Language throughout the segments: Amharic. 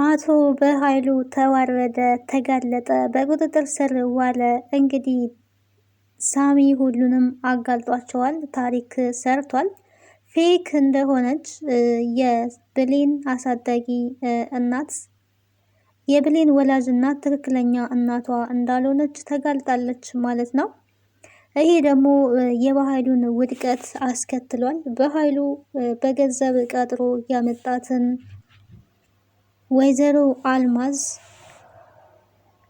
አቶ በኃይሉ ተዋረደ፣ ተጋለጠ፣ በቁጥጥር ስር ዋለ። እንግዲህ ሳሚ ሁሉንም አጋልጧቸዋል፣ ታሪክ ሰርቷል። ፌክ እንደሆነች የብሌን አሳዳጊ እናት የብሌን ወላጅ እናት ትክክለኛ እናቷ እንዳልሆነች ተጋልጣለች ማለት ነው። ይሄ ደግሞ የበኃይሉን ውድቀት አስከትሏል። በኃይሉ በገንዘብ ቀጥሮ ያመጣትን ወይዘሮ አልማዝ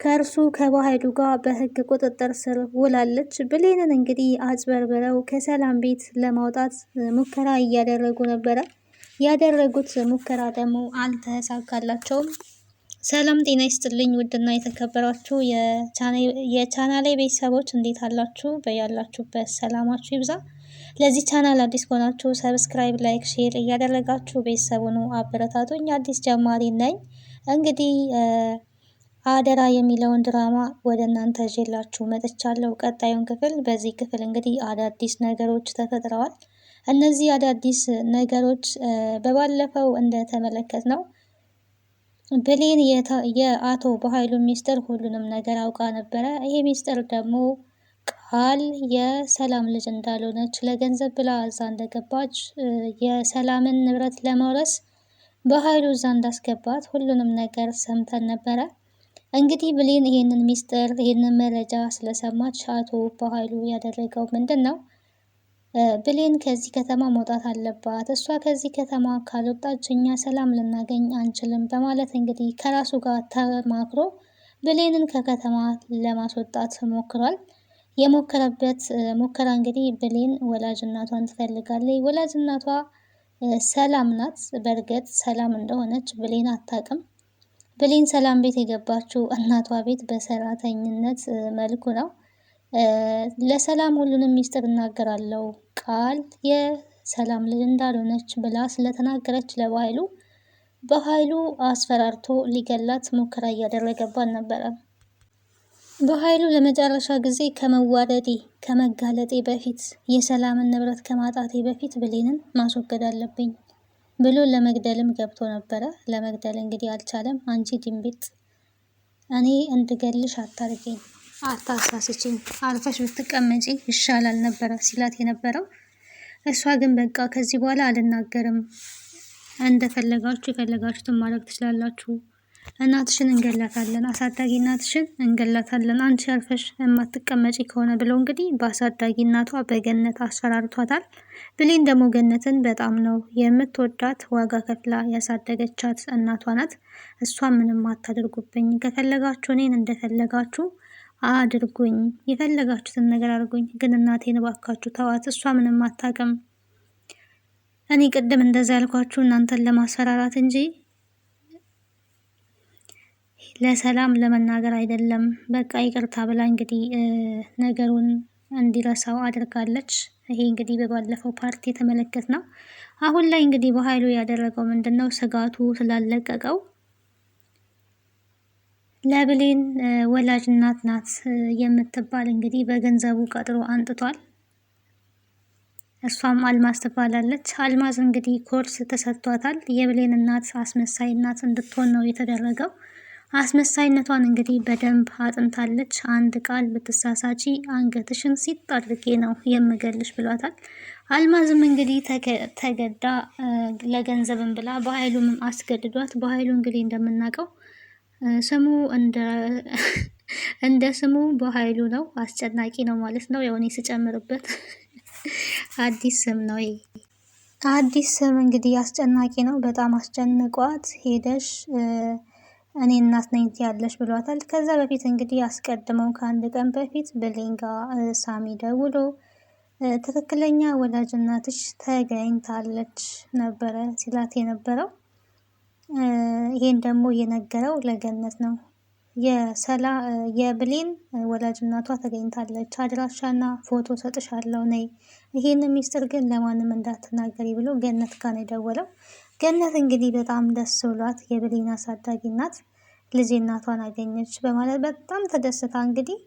ከእርሱ ከበኃይሉ ጋር በሕግ ቁጥጥር ስር ውላለች። ብሌንን እንግዲህ አጭበርብረው ከሰላም ቤት ለማውጣት ሙከራ እያደረጉ ነበረ። ያደረጉት ሙከራ ደግሞ አልተሳካላቸውም። ሰላም ጤና ይስጥልኝ ውድና የተከበራችሁ የቻናሌ ቤተሰቦች እንዴት አላችሁ? በያላችሁበት ሰላማችሁ ይብዛ። ለዚህ ቻናል አዲስ ከሆናችሁ ሰብስክራይብ፣ ላይክ፣ ሼር እያደረጋችሁ ቤተሰቡን አበረታቱኝ። አዲስ ጀማሪ ነኝ። እንግዲህ አደራ የሚለውን ድራማ ወደ እናንተ ይዤላችሁ መጥቻለሁ። ቀጣዩን ክፍል በዚህ ክፍል እንግዲህ አዳዲስ ነገሮች ተፈጥረዋል። እነዚህ አዳዲስ ነገሮች በባለፈው እንደተመለከት ነው ብሌን የአቶ በኃይሉ ሚስጥር ሁሉንም ነገር አውቃ ነበረ። ይሄ ሚስጥር ደግሞ ቃል የሰላም ልጅ እንዳልሆነች ለገንዘብ ብላ እዛ እንደገባች የሰላምን ንብረት ለመውረስ በኃይሉ እዛ እንዳስገባት ሁሉንም ነገር ሰምተን ነበረ። እንግዲህ ብሌን ይሄንን ሚስጥር ይሄንን መረጃ ስለሰማች አቶ በኃይሉ ያደረገው ምንድን ነው? ብሌን ከዚህ ከተማ መውጣት አለባት፣ እሷ ከዚህ ከተማ ካልወጣች እኛ ሰላም ልናገኝ አንችልም በማለት እንግዲህ ከራሱ ጋር ተማክሮ ብሌንን ከከተማ ለማስወጣት ሞክሯል። የሞከረበት ሙከራ እንግዲህ ብሌን ወላጅ እናቷን ትፈልጋለች። ወላጅ እናቷ ሰላም ናት። በእርግጥ ሰላም እንደሆነች ብሌን አታውቅም። ብሌን ሰላም ቤት የገባችው እናቷ ቤት በሰራተኝነት መልኩ ነው። ለሰላም ሁሉንም ሚስጥር እናገራለሁ ቃል የሰላም ልጅ እንዳልሆነች ብላ ስለተናገረች በኃይሉ አስፈራርቶ ሊገላት ሙከራ እያደረገባት ነበረ። በኃይሉ ለመጨረሻ ጊዜ ከመዋረዴ ከመጋለጤ በፊት የሰላምን ንብረት ከማጣቴ በፊት ብሌንን ማስወገድ አለብኝ ብሎ ለመግደልም ገብቶ ነበረ። ለመግደል እንግዲህ አልቻለም። አንቺ ድንቢጥ፣ እኔ እንድገልሽ አታርገኝ፣ አታሳስችኝ፣ አርፈሽ ብትቀመጪ ይሻላል ነበረ ሲላት የነበረው። እሷ ግን በቃ ከዚህ በኋላ አልናገርም፣ እንደፈለጋችሁ የፈለጋችሁትን ማድረግ ትችላላችሁ፣ እናትሽን እንገላታለን፣ አሳዳጊ እናትሽን እንገላታለን፣ አንቺ አርፈሽ የማትቀመጪ ከሆነ ብለው እንግዲህ በአሳዳጊ እናቷ በገነት አስፈራርቷታል። ብሌን ደግሞ ገነትን በጣም ነው የምትወዳት፣ ዋጋ ከፍላ ያሳደገቻት እናቷ ናት። እሷ ምንም አታደርጉብኝ፣ ከፈለጋችሁ እኔን እንደፈለጋችሁ አድርጉኝ፣ የፈለጋችሁትን ነገር አድርጉኝ፣ ግን እናቴን እባካችሁ ተዋት፣ እሷ ምንም አታውቅም። እኔ ቅድም እንደዛ ያልኳችሁ እናንተን ለማስፈራራት እንጂ ለሰላም ለመናገር አይደለም። በቃ ይቅርታ ብላ እንግዲህ ነገሩን እንዲረሳው አድርጋለች። ይሄ እንግዲህ በባለፈው ፓርቲ የተመለከት ነው። አሁን ላይ እንግዲህ በኃይሉ ያደረገው ምንድን ነው? ስጋቱ ስላለቀቀው ለብሌን ወላጅ እናት ናት የምትባል እንግዲህ በገንዘቡ ቀጥሮ አንጥቷል። እሷም አልማዝ ትባላለች። አልማዝ እንግዲህ ኮርስ ተሰጥቷታል። የብሌን እናት አስመሳይ እናት እንድትሆን ነው የተደረገው። አስመሳይነቷን እንግዲህ በደንብ አጥንታለች። አንድ ቃል ብትሳሳቺ አንገትሽን ሲጥ አድርጌ ነው የምገልሽ ብሏታል። አልማዝም እንግዲህ ተገዳ ለገንዘብም ብላ በኃይሉም አስገድዷት። በኃይሉ እንግዲህ እንደምናውቀው ስሙ እንደ ስሙ በኃይሉ ነው። አስጨናቂ ነው ማለት ነው። የሆነ ስጨምርበት አዲስ ስም ነው ይሄ። አዲስ ስም እንግዲህ አስጨናቂ ነው። በጣም አስጨንቋት ሄደሽ እኔ እናት ነኝ ትያለሽ ብሏታል። ከዛ በፊት እንግዲህ አስቀድመው ከአንድ ቀን በፊት ብሌን ጋር ሳሚ ደውሎ ትክክለኛ ወላጅ እናትሽ ተገኝታለች ነበረ ሲላት የነበረው። ይሄን ደግሞ የነገረው ለገነት ነው። የብሌን ወላጅ እናቷ ተገኝታለች፣ አድራሻና ፎቶ ሰጥሻለሁ ነይ፣ ይሄን ሚስጥር ግን ለማንም እንዳትናገሪ ብሎ ገነት ጋር ነው የደወለው። ገነት እንግዲህ በጣም ደስ ብሏት የብሌን አሳዳጊ እናት ልጄ እናቷን አገኘች በማለት በጣም ተደስታ እንግዲህ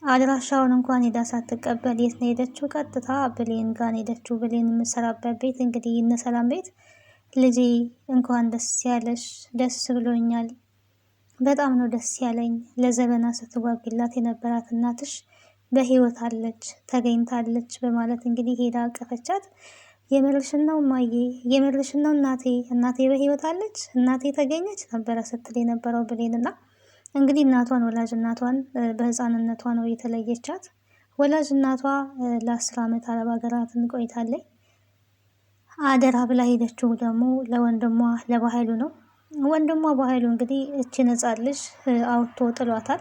አድራሻውን እንኳን ሄዳ ሳትቀበል የት ነው ሄደችው? ቀጥታ ብሌን ጋር ሄደችው። ብሌን የምትሰራበት ቤት እንግዲህ እነ ሰላም ቤት ልጄ እንኳን ደስ ያለሽ፣ ደስ ብሎኛል፣ በጣም ነው ደስ ያለኝ። ለዘመና ስትጓጉላት የነበራት እናትሽ በህይወት አለች፣ ተገኝታለች በማለት እንግዲህ ሄዳ አቀፈቻት። የምርሽን ነው እማዬ? የምርሽን ነው እናቴ? እናቴ በህይወት አለች? እናቴ ተገኘች ነበረ ስትል የነበረው ብሌንና እንግዲህ እናቷን ወላጅ እናቷን በህፃንነቷ ነው የተለየቻት። ወላጅ እናቷ ለ10 ዓመት አረብ ሀገራትን ቆይታለች። አደራ ብላ ሄደችው ደግሞ ለወንድሟ ለባህሉ ነው። ወንድሟ ባህሉ እንግዲህ እቺ ነፃ ልጅ አውጥቶ ጥሏታል።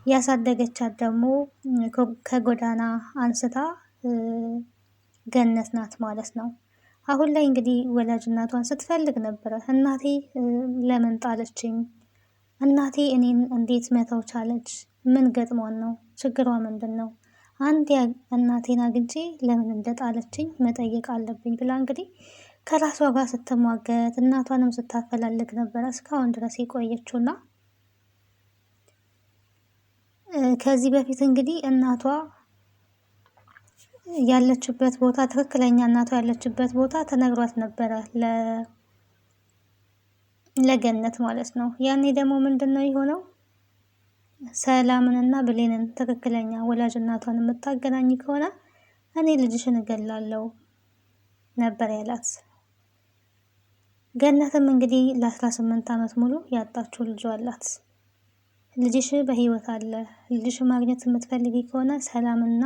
ያሳደገቻት ደግሞ ከጎዳና አንስታ ገነት ናት ማለት ነው። አሁን ላይ እንግዲህ ወላጅ እናቷን ስትፈልግ ነበረ። እናቴ ለምን ጣለችኝ? እናቴ እኔን እንዴት መተው ቻለች? ምን ገጥሟን ነው? ችግሯ ምንድን ነው? አንድ እናቴን አግኝቼ ለምን እንደጣለችኝ መጠየቅ አለብኝ ብላ እንግዲህ ከራሷ ጋር ስትሟገት እናቷንም ስታፈላልግ ነበረ እስካሁን ድረስ የቆየችውና ከዚህ በፊት እንግዲህ እናቷ ያለችበት ቦታ ትክክለኛ እናቷ ያለችበት ቦታ ተነግሯት ነበረ ለገነት ማለት ነው። ያኔ ደግሞ ምንድን ነው የሆነው? ሰላምንና ብሌንን ትክክለኛ ወላጅ እናቷን የምታገናኝ ከሆነ እኔ ልጅሽን እገላለሁ ነበር ያላት። ገነትም እንግዲህ ለ18 ዓመት ሙሉ ያጣችው ልጇ አላት። ልጅሽ በህይወት አለ፣ ልጅሽ ማግኘት የምትፈልጊ ከሆነ ሰላምና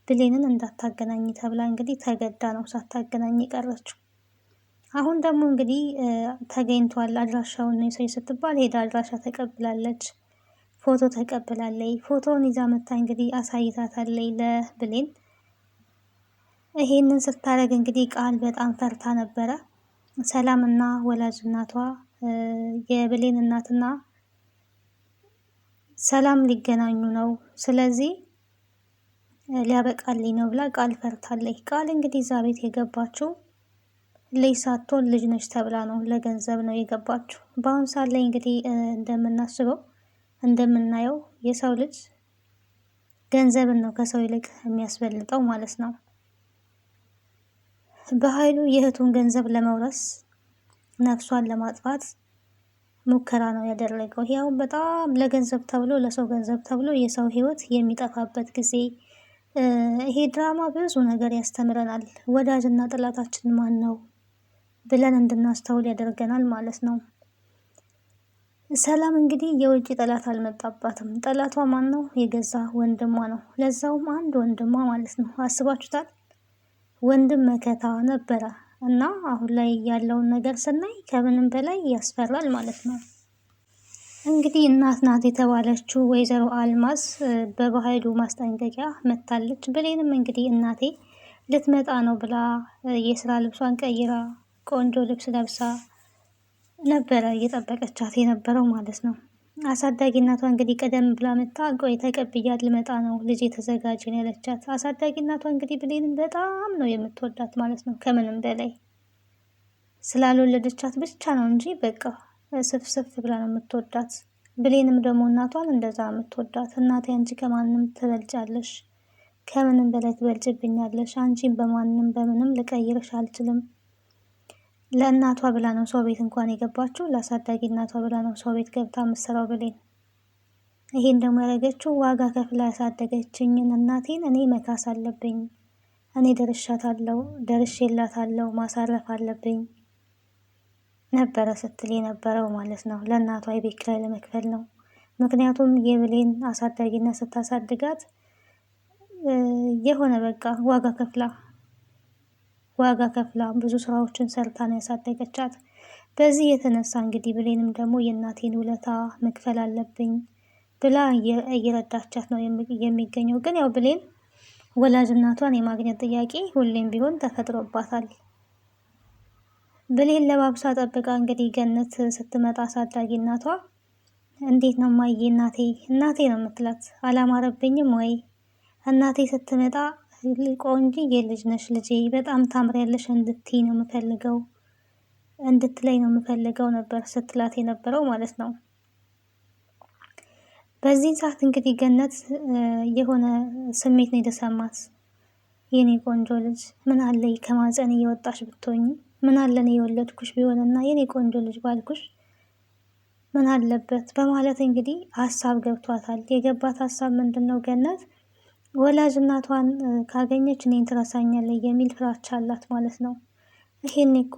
ብሌንን እንዳታገናኝ ተብላ እንግዲህ ተገዳ ነው ሳታገናኝ የቀረችው። አሁን ደግሞ እንግዲህ ተገኝቷል አድራሻውን ነው ሰው ስትባል ሄዳ አድራሻ ተቀብላለች፣ ፎቶ ተቀብላለች። ፎቶውን ይዛ መታ እንግዲህ አሳይታታለች ለብሌን። ይሄንን ስታደርግ እንግዲህ ቃል በጣም ፈርታ ነበረ። ሰላምና ወላጅ እናቷ የብሌን እናትና ሰላም ሊገናኙ ነው፣ ስለዚህ ሊያበቃልኝ ነው ብላ ቃል ፈርታለች። ቃል እንግዲህ እዛ ቤት የገባችው ልጅ ሳትሆን ልጅ ነች ተብላ ነው፣ ለገንዘብ ነው የገባችው። በአሁኑ ሰዓት ላይ እንግዲህ እንደምናስበው እንደምናየው የሰው ልጅ ገንዘብን ነው ከሰው ይልቅ የሚያስበልጠው ማለት ነው። በኃይሉ የእህቱን ገንዘብ ለመውረስ ነፍሷን ለማጥፋት ሙከራ ነው ያደረገው። ያው በጣም ለገንዘብ ተብሎ ለሰው ገንዘብ ተብሎ የሰው ህይወት የሚጠፋበት ጊዜ። ይሄ ድራማ ብዙ ነገር ያስተምረናል። ወዳጅና ጠላታችን ማን ነው ብለን እንድናስተውል ያደርገናል ማለት ነው። ሰላም እንግዲህ የውጭ ጠላት አልመጣባትም። ጠላቷ ማን ነው? የገዛ ወንድሟ ነው። ለዛውም አንድ ወንድሟ ማለት ነው። አስባችሁታል? ወንድም መከታ ነበረ እና አሁን ላይ ያለውን ነገር ስናይ ከምንም በላይ ያስፈራል ማለት ነው። እንግዲህ እናት ናት የተባለችው ወይዘሮ አልማዝ በባህሉ ማስጠንቀቂያ መታለች። ብሌንም እንግዲህ እናቴ ልትመጣ ነው ብላ የስራ ልብሷን ቀይራ ቆንጆ ልብስ ለብሳ ነበረ እየጠበቀቻት የነበረው ማለት ነው። አሳዳጊ እናቷ እንግዲህ ቀደም ብላ መታ ቆይ ተቀብያት ልመጣ ነው ልጅ የተዘጋጀ ነው ያለቻት። አሳዳጊ እናቷ እንግዲህ ብሌንን በጣም ነው የምትወዳት ማለት ነው። ከምንም በላይ ስላልወለደቻት ብቻ ነው እንጂ በቃ ስፍስፍ ብላ ነው የምትወዳት። ብሌንም ደግሞ እናቷን እንደዛ የምትወዳት። እናቴ አንቺ ከማንም ትበልጫለሽ፣ ከምንም በላይ ትበልጭብኛለሽ። አንቺን በማንም በምንም ልቀይርሽ አልችልም። ለእናቷ ብላ ነው ሰው ቤት እንኳን የገባችው። ለአሳዳጊ እናቷ ብላ ነው ሰው ቤት ገብታ የምትሰራው ብሌን። ይሄን ደግሞ ያደረገችው ዋጋ ከፍላ ያሳደገችኝን እናቴን እኔ መካስ አለብኝ፣ እኔ ደርሼላታለሁ፣ ማሳረፍ አለብኝ ነበረ ስትል የነበረው ማለት ነው። ለእናቷ የቤት ኪራይ ለመክፈል ነው። ምክንያቱም የብሌን አሳዳጊነት ስታሳድጋት የሆነ በቃ ዋጋ ከፍላ ብዙ ስራዎችን ሰርታ ነው ያሳደገቻት። በዚህ የተነሳ እንግዲህ ብሌንም ደግሞ የእናቴን ውለታ መክፈል አለብኝ ብላ እየረዳቻት ነው የሚገኘው። ግን ያው ብሌን ወላጅ እናቷን የማግኘት ጥያቄ ሁሌም ቢሆን ተፈጥሮባታል። ብሌን ለባብሳ ጠብቃ እንግዲህ ገነት ስትመጣ አሳዳጊ እናቷ እንዴት ነው ማየ እናቴ ነው የምትላት። አላማረብኝም ወይ እናቴ ስትመጣ ቆንጆዬ ልጅ ነሽ ልጄ፣ በጣም ታምሪያለሽ እንድትይ ነው የምፈልገው እንድትለኝ ነው የምፈልገው ነበር ስትላት የነበረው ማለት ነው። በዚህ ሰዓት እንግዲህ ገነት የሆነ ስሜት ነው የተሰማት። የኔ ቆንጆ ልጅ ምን አለ ከማፀን እየወጣሽ ብትሆኝ፣ ምን አለን የወለድኩሽ ቢሆንና የኔ ቆንጆ ልጅ ባልኩሽ ምን አለበት በማለት እንግዲህ ሀሳብ ገብቷታል። የገባት ሀሳብ ምንድን ነው? ገነት ወላጅ እናቷን ካገኘች እኔን ትረሳኛለች የሚል ፍራቻ አላት ማለት ነው። ይሄን እኮ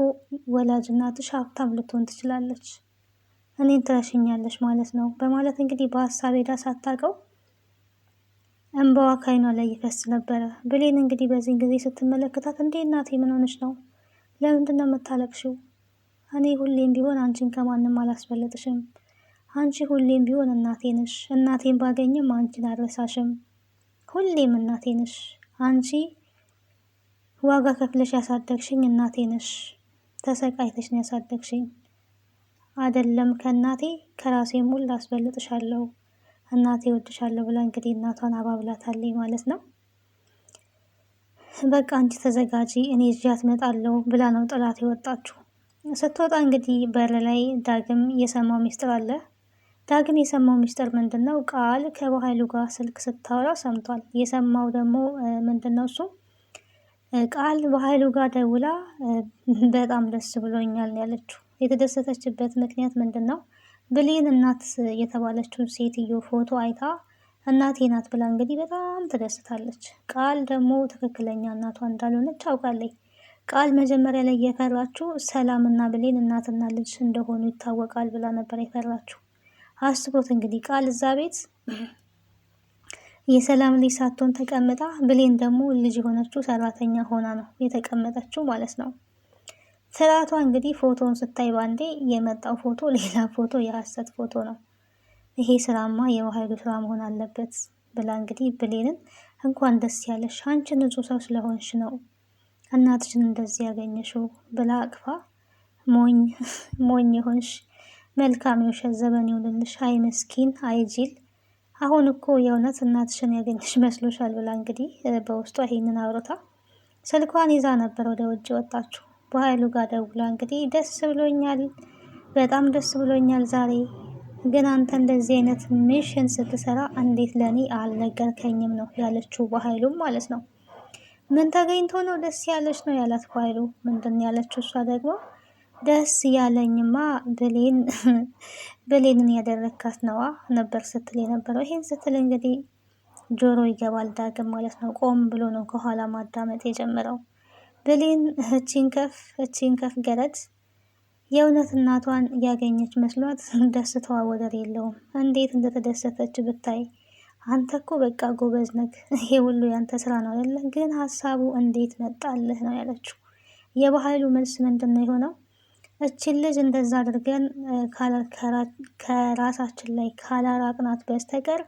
ወላጅ እናትሽ ሀብታም ልትሆን ትችላለች፣ እኔን ትረሽኛለች ማለት ነው በማለት እንግዲህ በሀሳብ ሄዳ ሳታውቀው እንባዋ ከዓይኗ ላይ ይፈስ ነበረ። ብሌን እንግዲህ በዚህን ጊዜ ስትመለከታት እንዴ እናቴ ምን ሆነች ነው? ለምንድን ነው የምታለቅሽው? እኔ ሁሌም ቢሆን አንቺን ከማንም አላስበለጥሽም። አንቺ ሁሌም ቢሆን እናቴ ነሽ። እናቴን ባገኝም አንቺን አልረሳሽም። ሁሌም እናቴ ነሽ። አንቺ ዋጋ ከፍለሽ ያሳደግሽኝ እናቴ ነሽ። ተሰቃይተሽ ነው ያሳደግሽኝ። አይደለም ከእናቴ ከራሴም ሁሉ አስበልጥሻለሁ። እናቴ ወድሻለሁ ብላ እንግዲህ እናቷን አባብላታለች ማለት ነው። በቃ አንቺ ተዘጋጂ እኔ ይዣት እመጣለሁ ብላ ነው ጥላት የወጣችው። ስትወጣ እንግዲህ በር ላይ ዳግም የሰማው ሚስጥር አለ። ዳግም የሰማው ሚስጥር ምንድን ነው? ቃል ከበኃይሉ ጋር ስልክ ስታወራ ሰምቷል። የሰማው ደግሞ ምንድን ነው? እሱ ቃል በኃይሉ ጋር ደውላ በጣም ደስ ብሎኛል ያለችው። የተደሰተችበት ምክንያት ምንድን ነው? ብሌን እናት የተባለችውን ሴትዮ ፎቶ አይታ እናቴ ናት ብላ እንግዲህ በጣም ተደስታለች። ቃል ደግሞ ትክክለኛ እናቷ እንዳልሆነች አውቃለች። ቃል መጀመሪያ ላይ የፈራችው ሰላምና ብሌን እናትና ልጅ እንደሆኑ ይታወቃል ብላ ነበር የፈራችው። አስቦት እንግዲህ ቃል እዛ ቤት የሰላም ልጅ ሳትሆን ተቀምጣ ብሌን ደግሞ ልጅ የሆነችው ሰራተኛ ሆና ነው የተቀመጠችው ማለት ነው። ፍርሃቷ እንግዲህ ፎቶውን ስታይ ባንዴ የመጣው ፎቶ ሌላ ፎቶ፣ የሐሰት ፎቶ ነው። ይሄ ስራማ የበኃይሉ ስራ መሆን አለበት ብላ እንግዲህ ብሌንን እንኳን ደስ ያለሽ አንቺ ንጹህ ሰው ስለሆንሽ ነው እናትሽን እንደዚህ ያገኘሽው ብላ አቅፋ ሞኝ የሆንሽ መልካም የውሸት ዘመን ይሁንልሽ፣ አይ ምስኪን፣ አይ ጅል፣ አሁን እኮ የእውነት እናትሽን ያገኘሽ መስሎሻል ብላ እንግዲህ በውስጧ ይሄንን አውርታ ስልኳን ይዛ ነበር ወደ ውጭ ወጣችሁ። በኃይሉ ጋር ደውላ እንግዲህ ደስ ብሎኛል፣ በጣም ደስ ብሎኛል ዛሬ ግን አንተ እንደዚህ አይነት ሚሽን ስትሰራ እንዴት ለእኔ አልነገርከኝም ነው ያለችው በኃይሉም ማለት ነው። ምን ተገኝቶ ነው ደስ ያለች ነው ያላት በኃይሉ። ምንድን ያለችው እሷ ደግሞ ደስ ያለኝማ ብሌንን ያደረካት ነዋ ነበር ስትል የነበረው። ይሄን ስትል እንግዲህ ጆሮ ይገባል ዳግም ማለት ነው። ቆም ብሎ ነው ከኋላ ማዳመጥ የጀመረው። ብሌን እቺን ከፍ ገረድ የእውነት እናቷን ያገኘች መስሏት ደስታዋ ወደር የለውም። እንዴት እንደተደሰተች ብታይ። አንተ እኮ በቃ ጎበዝ ነህ፣ ይሄ ሁሉ ያንተ ስራ ነው አይደለ? ግን ሀሳቡ እንዴት መጣልህ ነው ያለችው። የበኃይሉ መልስ ምንድን ነው የሆነው? እችን ልጅ እንደዛ አድርገን ከራሳችን ላይ ካላራቅናት በስተቀር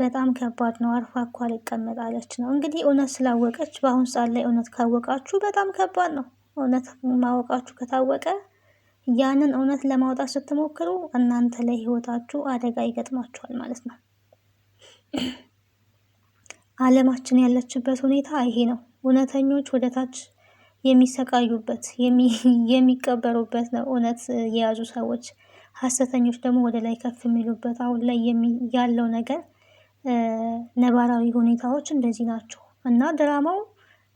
በጣም ከባድ ነው፣ አርፋ እኮ አልቀመጣለች ነው እንግዲህ። እውነት ስላወቀች በአሁን ሰዓት ላይ እውነት ካወቃችሁ በጣም ከባድ ነው። እውነት ማወቃችሁ ከታወቀ ያንን እውነት ለማውጣት ስትሞክሩ እናንተ ላይ ህይወታችሁ አደጋ ይገጥማችኋል ማለት ነው። ዓለማችን ያለችበት ሁኔታ ይሄ ነው። እውነተኞች ወደ ታች የሚሰቃዩበት የሚቀበሩበት ነው እውነት የያዙ ሰዎች። ሐሰተኞች ደግሞ ወደ ላይ ከፍ የሚሉበት። አሁን ላይ ያለው ነገር ነባራዊ ሁኔታዎች እንደዚህ ናቸው እና ድራማው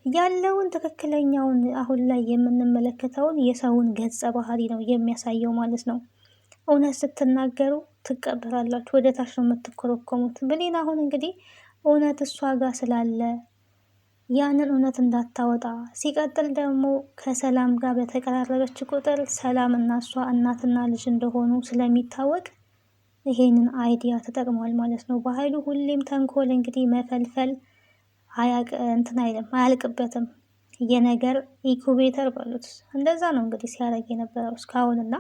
ያለውን ትክክለኛውን አሁን ላይ የምንመለከተውን የሰውን ገጸ ባህሪ ነው የሚያሳየው ማለት ነው። እውነት ስትናገሩ ትቀበራላችሁ፣ ወደ ታች ነው የምትኮረኮሙት። ብሌን አሁን እንግዲህ እውነት እሷ ጋር ስላለ ያንን እውነት እንዳታወጣ፣ ሲቀጥል ደግሞ ከሰላም ጋር በተቀራረበች ቁጥር ሰላም እና እሷ እናትና ልጅ እንደሆኑ ስለሚታወቅ ይሄንን አይዲያ ተጠቅሟል ማለት ነው። በኃይሉ ሁሌም ተንኮል እንግዲህ መፈልፈል እንትን አይልም፣ አያልቅበትም። የነገር ኢኩቤተር በሉት እንደዛ ነው እንግዲህ ሲያደርግ የነበረው እስካሁንና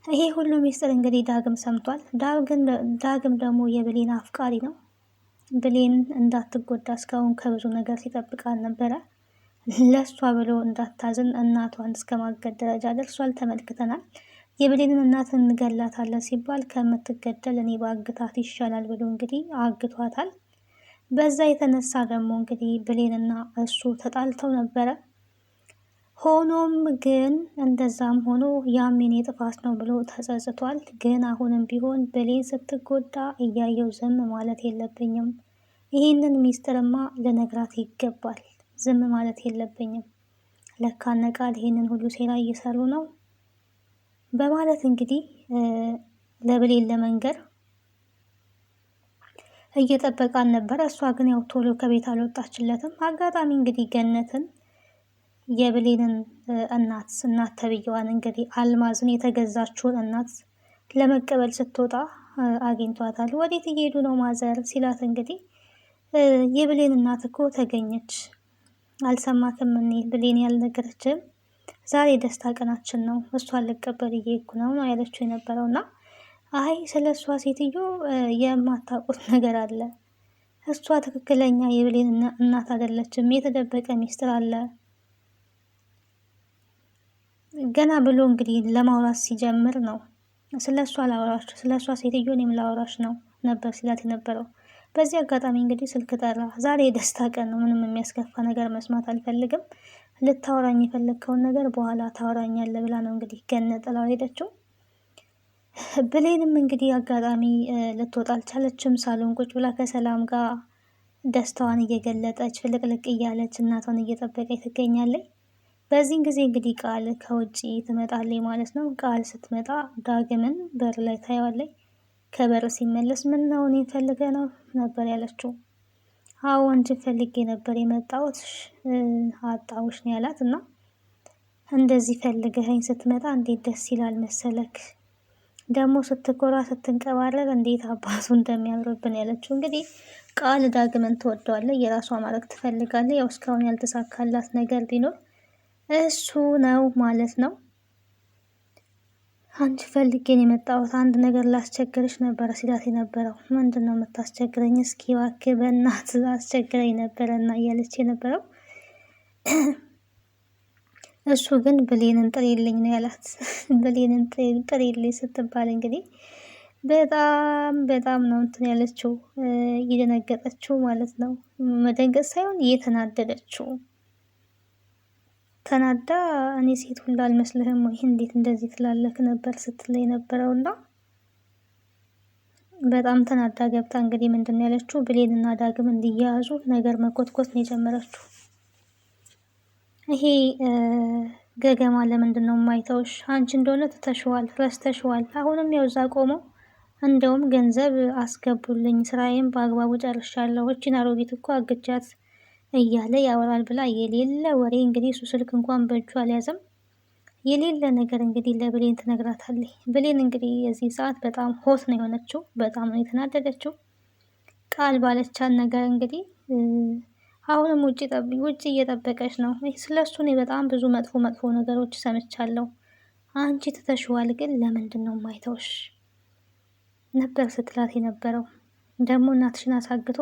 ይሄ ሁሉ ሚስጥር እንግዲህ ዳግም ሰምቷል። ዳግም ደግሞ የብሌን አፍቃሪ ነው። ብሌን እንዳትጎዳ እስካሁን ከብዙ ነገር ሲጠብቃል ነበረ። ለእሷ ብሎ እንዳታዝን እናቷን እስከ ማገድ ደረጃ ደርሷል። ተመልክተናል። የብሌንን እናት እንገላታለን ሲባል ከምትገደል እኔ በአግታት ይሻላል ብሎ እንግዲህ አግቷታል። በዛ የተነሳ ደግሞ እንግዲህ ብሌንና እሱ ተጣልተው ነበረ። ሆኖም ግን እንደዛም ሆኖ ያም የኔ ጥፋት ነው ብሎ ተጸጽቷል። ግን አሁንም ቢሆን ብሌን ስትጎዳ እያየው ዝም ማለት የለብኝም። ይህንን ሚስጥርማ ልነግራት ይገባል። ዝም ማለት የለብኝም። ለካ እነ ቃል ይሄንን ሁሉ ሴራ እየሰሩ ነው በማለት እንግዲህ ለብሌን ለመንገር እየጠበቃን ነበረ። እሷ ግን ያው ቶሎ ከቤት አልወጣችለትም። አጋጣሚ እንግዲህ ገነትን የብሌንን እናት ተብዬዋን እንግዲህ አልማዝን የተገዛችውን እናት ለመቀበል ስትወጣ አግኝቷታል። ወዴት እየሄዱ ነው ማዘር ሲላት እንግዲህ የብሌን እናት እኮ ተገኘች፣ አልሰማክም? እኔ ብሌን ያልነገረችም ዛሬ ደስታ ቀናችን ነው፣ እሷን ልቀበል እየሄድኩ ነው ያለችው የነበረው እና አይ ስለ እሷ ሴትዮ የማታውቁት ነገር አለ፣ እሷ ትክክለኛ የብሌን እናት አይደለችም፣ የተደበቀ ሚስጥር አለ ገና ብሎ እንግዲህ ለማውራት ሲጀምር ነው ስለ እሷ ላወራሽ፣ ስለ እሷ ሴትዮ እኔም ላወራሽ ነው ነበር ሲላት የነበረው። በዚህ አጋጣሚ እንግዲህ ስልክ ጠራ። ዛሬ የደስታ ቀን ነው፣ ምንም የሚያስከፋ ነገር መስማት አልፈልግም፣ ልታወራኝ የፈለግከውን ነገር በኋላ ታወራኛለህ ብላ ነው እንግዲህ ገነት ጥላው ሄደችው። ብሌንም እንግዲህ አጋጣሚ ልትወጣ አልቻለችም። ሳሎን ቁጭ ብላ ከሰላም ጋር ደስታዋን እየገለጠች ፍልቅልቅ እያለች እናቷን እየጠበቀች ትገኛለች። በዚህን ጊዜ እንግዲህ ቃል ከውጭ ትመጣለች ማለት ነው። ቃል ስትመጣ ዳግምን በር ላይ ታየዋለች። ከበር ሲመለስ ምን ነው እኔን ፈልገህ ነው ነበር ያለችው። አዎ አንቺን ፈልጌ ነበር የመጣሁት አጣሁሽ ነው ያላት። እና እንደዚህ ፈልገኸኝ ስትመጣ እንዴት ደስ ይላል መሰለክ፣ ደግሞ ስትኮራ ስትንቀባረር እንዴት አባቱ እንደሚያምርብን ያለችው። እንግዲህ ቃል ዳግምን ትወደዋለች፣ የራሷ ማድረግ ትፈልጋለች። ያው እስካሁን ያልተሳካላት ነገር ቢኖር እሱ ነው ማለት ነው። አንቺ ፈልጌን የመጣሁት አንድ ነገር ላስቸግርሽ ነበረ ሲላት የነበረው። ምንድን ነው የምታስቸግረኝ? እስኪ እባክህ በእናትህ አስቸግረኝ ነበረ እና እያለች የነበረው። እሱ ግን ብሌንን ጥሪልኝ ነው ያላት። ብሌንን ጥሪልኝ ስትባል እንግዲህ በጣም ነው እንትን ያለችው እየደነገጠችው ማለት ነው። መደንገጥ ሳይሆን እየተናደደችው ተናዳ እኔ ሴት ሁላ አልመስልህም ወይ እንዴት እንደዚህ ትላለክ ነበር ስትል የነበረውና በጣም ተናዳ ገብታ እንግዲህ ምንድን ነው ያለችው፣ ብሌንና ዳግም እንዲያያዙ ነገር መኮትኮት ነው የጀመረችው። ይሄ ገገማ ለምንድን ነው የማይተውሽ? አንቺ እንደሆነ ትተሽዋል፣ ረስተሽዋል። አሁንም ያው እዛ ቆመው እንደውም ገንዘብ አስገቡልኝ፣ ስራዬም በአግባቡ ጨርሻለሁ፣ እቺን አሮጊት እኮ አግጃት እያለ ያወራል ብላ የሌለ ወሬ እንግዲህ እሱ ስልክ እንኳን በእጁ አልያዘም። የሌለ ነገር እንግዲህ ለብሌን ትነግራታለች። ብሌን እንግዲህ የዚህ ሰዓት በጣም ሆት ነው የሆነችው፣ በጣም ነው የተናደደችው። ቃል ባለቻን ነገር እንግዲህ አሁንም ውጭ እየጠበቀች ነው። ስለ እሱ እኔ በጣም ብዙ መጥፎ ነገሮች ሰምቻለሁ። አንቺ ትተሽዋል፣ ግን ለምንድን ነው የማይተውሽ ነበር ስትላት የነበረው። ደግሞ እናትሽን አሳግቶ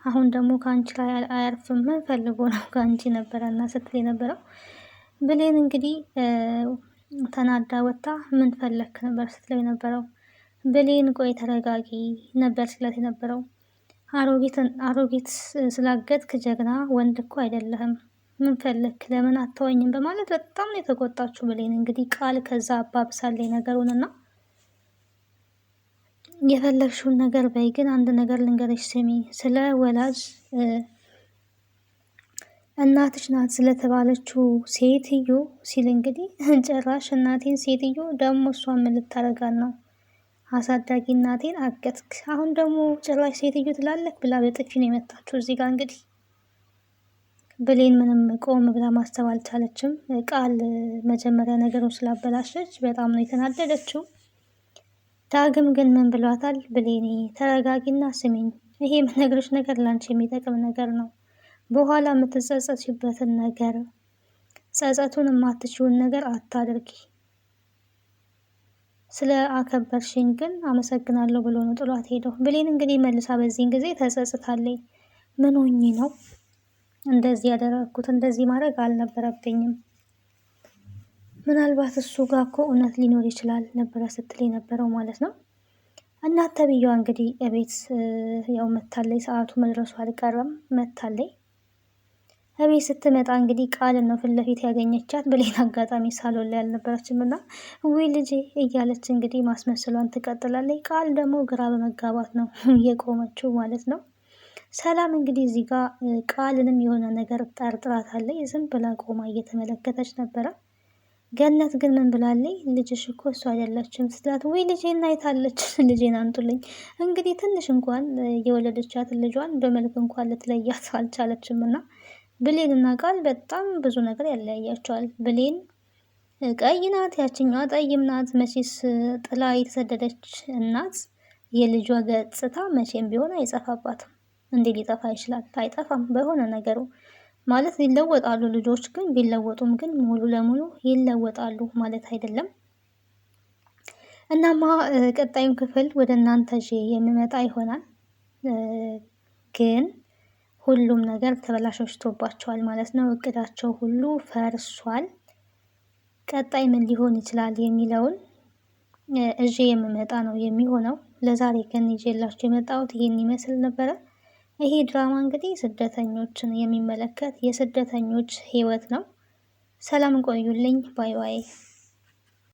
አሁን ደግሞ ከአንቺ ላይ አያርፍም፣ ምን ፈልጎ ነው ከአንቺ ነበረ እና ስትል የነበረው። ብሌን እንግዲህ ተናዳ ወጥታ ምን ፈለክ ነበር ስትለው የነበረው። ብሌን ቆይ ተረጋጊ ነበር ስላት የነበረው። አሮጊት ስላገጥክ ጀግና ወንድ እኮ አይደለህም፣ ምን ፈለክ ለምን አተወኝም በማለት በጣም ነው የተቆጣችው። ብሌን እንግዲህ ቃል ከዛ አባብሳለች ነገሩንና የፈለግሽውን ነገር በይ፣ ግን አንድ ነገር ልንገርሽ ስሚ፣ ስለ ወላጅ እናትሽ ናት ስለተባለችው ሴትዮ ሲል እንግዲህ ጭራሽ እናቴን ሴትዮ ደግሞ እሷ ምን ልታረጋት ነው? አሳዳጊ እናቴን አገትክ፣ አሁን ደግሞ ጭራሽ ሴትዮ ትላለክ ብላ በጥፊ ነው የመታችው። እዚህ ጋር እንግዲህ ብሌን ምንም ቆም ብላ ማሰብ አልቻለችም። ቃል መጀመሪያ ነገሩን ስላበላሸች በጣም ነው የተናደደችው። ዳግም ግን ምን ብሏታል? ብሌኔ ተረጋጊና ስሚኝ፣ ይሄ የምነግርሽ ነገር ላንቺ የሚጠቅም ነገር ነው። በኋላ የምትጸጸችበትን ነገር፣ ጸጸቱን የማትችውን ነገር አታድርጊ። ስለ አከበርሽኝ ግን አመሰግናለሁ ብሎ ነው ጥሏት ሄደው። ብሌን እንግዲህ መልሳ በዚህን ጊዜ ተጸጽታለች። ምን ሆኜ ነው እንደዚህ ያደረግኩት? እንደዚህ ማድረግ አልነበረብኝም። ምናልባት እሱ ጋር እኮ እውነት ሊኖር ይችላል ነበረ ስትል የነበረው ማለት ነው። እናት ተብዬዋ እንግዲህ እቤት ያው መታለይ፣ ሰዓቱ መድረሱ አልቀረም መታለይ። እቤት ስትመጣ እንግዲህ ቃልን ነው ፊት ለፊት ያገኘቻት። ብሌን አጋጣሚ ሳሎን ላይ አልነበረችም እና ውይ ልጄ እያለች እንግዲህ ማስመሰሏን ትቀጥላለች። ቃል ደግሞ ግራ በመጋባት ነው እየቆመችው ማለት ነው። ሰላም እንግዲህ እዚህ ጋር ቃልንም የሆነ ነገር ጠርጥራታለች። ዝም ብላ ቆማ እየተመለከተች ነበረ። ገነት ግን ምን ብላለች? ልጅሽ እኮ እሷ አይደለችም ስትላት፣ ወይ ልጄን አይታለች፣ ልጄን አምጡልኝ። እንግዲህ ትንሽ እንኳን የወለደቻትን ልጇን በመልክ እንኳን ልትለያት አልቻለችም። እና ብሌን እና ቃል በጣም ብዙ ነገር ያለያያቸዋል። ብሌን ቀይ ናት፣ ያችኛዋ ጠይም ናት። መቼስ ጥላ የተሰደደች እናት የልጇ ገጽታ መቼም ቢሆን አይጠፋባትም። እንዴ ሊጠፋ ይችላል? አይጠፋም በሆነ ነገሩ ማለት ይለወጣሉ። ልጆች ግን ቢለወጡም ግን ሙሉ ለሙሉ ይለወጣሉ ማለት አይደለም። እናማ ቀጣዩን ክፍል ወደ እናንተ ይዤ የምመጣ ይሆናል። ግን ሁሉም ነገር ተበላሽቶባቸዋል ማለት ነው። እቅዳቸው ሁሉ ፈርሷል። ቀጣይ ምን ሊሆን ይችላል የሚለውን ይዤ የምመጣ ነው የሚሆነው። ለዛሬ ግን ይዤላችሁ የመጣሁት ይሄን ይመስል ነበረ። ይሄ ድራማ እንግዲህ ስደተኞችን የሚመለከት የስደተኞች ህይወት ነው። ሰላም ቆዩልኝ። ባይ ባይ።